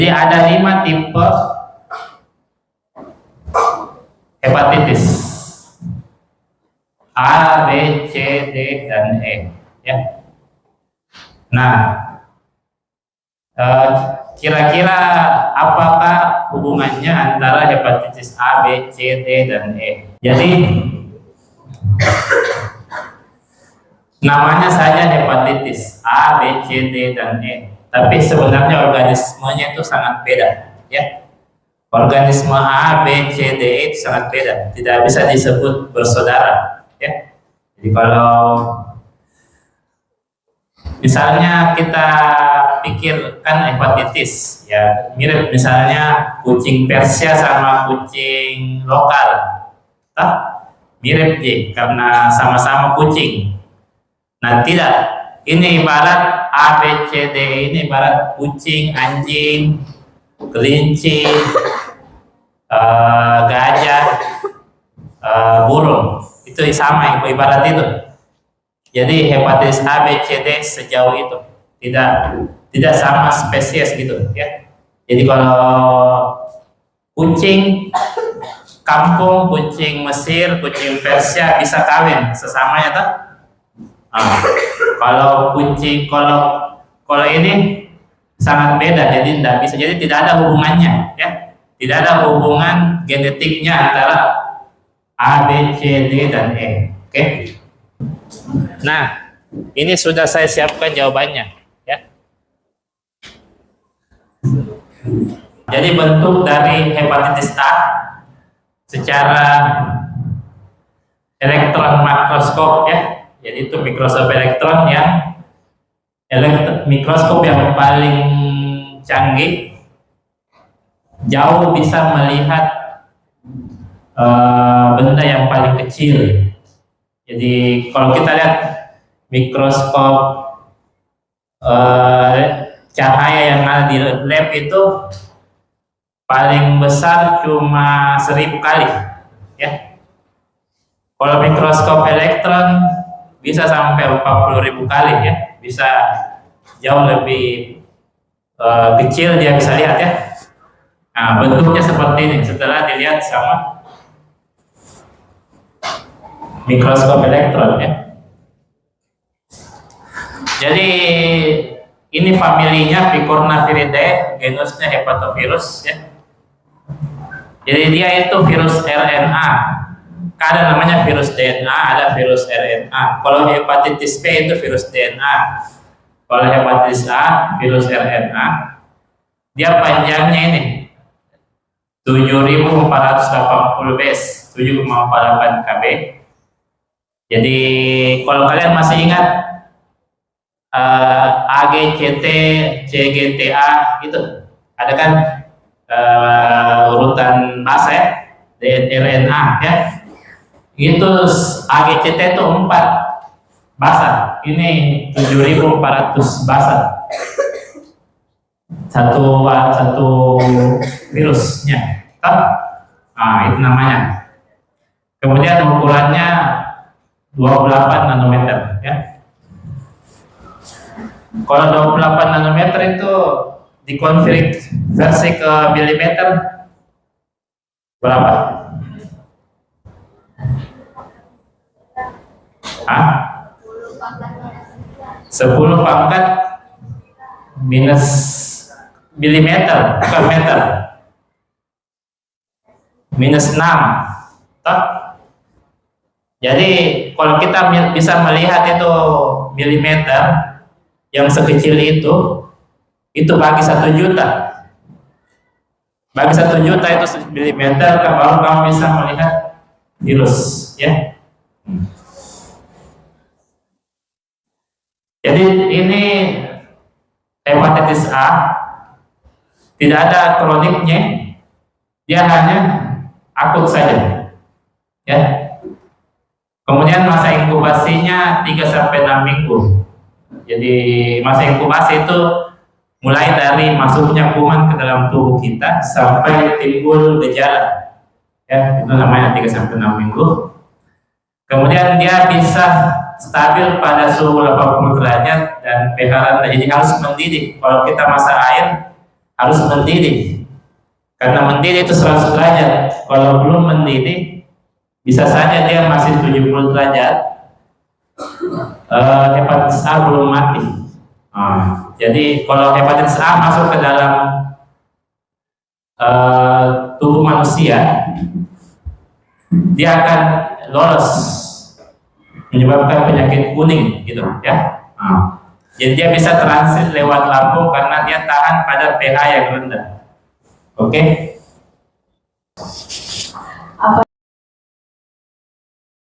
Jadi ada 5 tipe hepatitis: A, B, C, D, dan E. Ya. Nah, kira-kira apakah hubungannya antara hepatitis A, B, C, D, dan E? Jadi namanya saja hepatitis A, B, C, D, dan E. Tapi sebenarnya organismenya itu sangat beda, ya. Organisme A, B, C, D, E itu sangat beda, tidak bisa disebut bersaudara, ya. Jadi kalau misalnya kita pikirkan hepatitis, ya mirip misalnya kucing Persia sama kucing lokal, mirip sih karena sama-sama kucing. Nah, tidak. Ini ibarat A, B, C, D ini ibarat kucing, anjing, kelinci, gajah, burung. Itu sama, ibarat itu. Jadi hepatitis A, B, C, D sejauh itu tidak sama spesies gitu, ya. Jadi kalau kucing kampung, kucing Mesir, kucing Persia bisa kawin sesamanya, tak? Kalau ini sangat beda, jadi tidak bisa. Jadi tidak ada hubungannya, ya. Tidak ada hubungan genetiknya antara A, B, C, D, dan E. Oke. Nah, ini sudah saya siapkan jawabannya, ya. Jadi bentuk dari hepatitis A secara elektron makroskop, ya. Jadi itu mikroskop elektron mikroskop yang paling canggih, jauh bisa melihat benda yang paling kecil. Jadi kalau kita lihat mikroskop cahaya yang ada di lab itu paling besar cuma 1000 kali, ya. Kalau mikroskop elektron bisa sampai 40.000 kali, ya. Bisa jauh lebih kecil dia bisa lihat, ya. Nah, bentuknya seperti ini setelah dilihat sama mikroskop elektron, ya. Jadi ini familinya Picornaviridae, genusnya hepatovirus, ya. Jadi dia itu virus RNA. Ada namanya virus DNA, ada virus RNA. Kalau hepatitis B itu virus DNA. Kalau hepatitis A, virus RNA. Dia panjangnya ini 7.480 base, 7,48 kb. Jadi kalau kalian masih ingat AGCT, CGTA itu ada kan urutan basa, ya, RNA, ya. Itu AGCT itu 4 basa, ini 7.400 basa satu virusnya, itu namanya. Kemudian ukurannya 28 nanometer, ya. Kalau 28 nanometer itu dikonversi ke milimeter berapa? 10 pangkat minus milimeter, bukan meter, minus 6. Jadi kalau kita bisa melihat itu milimeter yang sekecil itu bagi 1 juta. Bagi 1 juta itu milimeter, baru kamu bisa melihat virus, ya. Jadi ini hepatitis A, tidak ada kroniknya, dia hanya akut saja, ya. Kemudian masa inkubasinya 3-6 minggu. Jadi masa inkubasi itu mulai dari masuknya kuman ke dalam tubuh kita sampai timbul gejala, ya, itu namanya 3-6 minggu. Kemudian dia bisa stabil pada suhu 80 derajat dan pH rendah, jadi harus mendidih. Kalau kita masak air harus mendidih. Karena mendidih itu 100 derajat. Kalau belum mendidih, bisa saja dia masih 70 derajat. Hepatitis A belum mati. Jadi kalau hepatitis A masuk ke dalam tubuh manusia, dia akan lolos menyebabkan penyakit kuning gitu ya. Jadi dia bisa transit lewat lambung karena dia tahan pada pH yang rendah. Oke?